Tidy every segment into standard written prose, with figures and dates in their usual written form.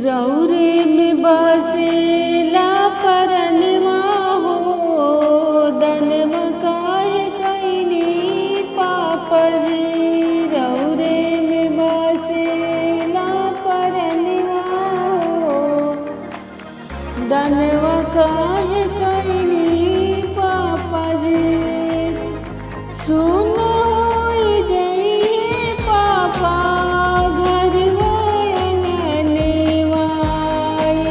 रौरे में बसेला परनवा हो, दनवा काहे कैनी पापजी। रौरे में बसेला परनवा हो, दनवा काहे कैनी पापजी। सुन होई जइहे पापा घरवा अंगनवा,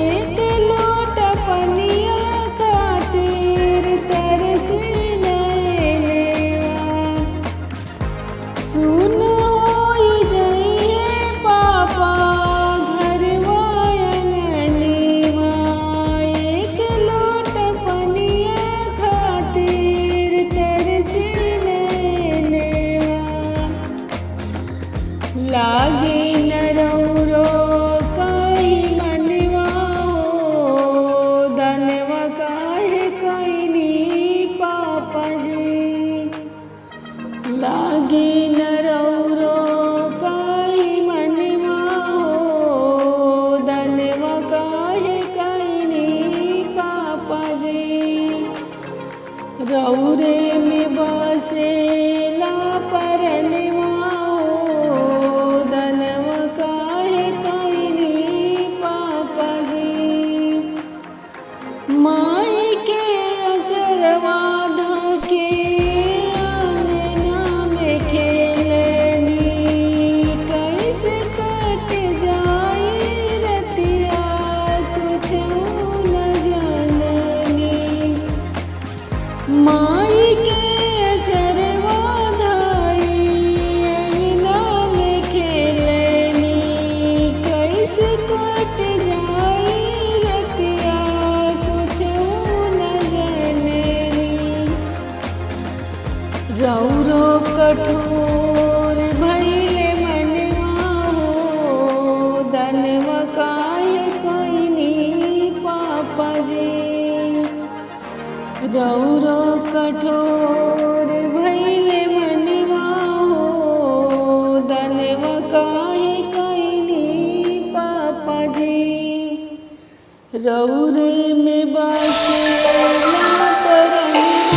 एक लोट पनिया खातिर तरसी नैनवा। सुन होई जइहे पापा घरवा अंगनवा, एक लोट पनिया खातिर तरसी लागे न रौरो कहीं मनवा हो, दनवा काहे कैनी पापजी। लागे न रौरो कहीं मनवा हो, दनवा काहे कैनी पापजी। रौरे में बसेला परनवा हो, दनवा काहे कैनी पापजी। माई के अचरवा धके अंगना में खेलनी, कैसे कट जाई रतिया कुछ न जाननी। माई के अचरवा धाई अंगना में खेलनी, कैसे कट जाई रतिया कुछ न जाननी। रौरो कठोर भइले मनवा हो, दनवा काहे कैनी पापजी। रौरो कठोर भइले मनवा हो, दनवा काहे कैनी पापजी। रौरे में बसेला परनवा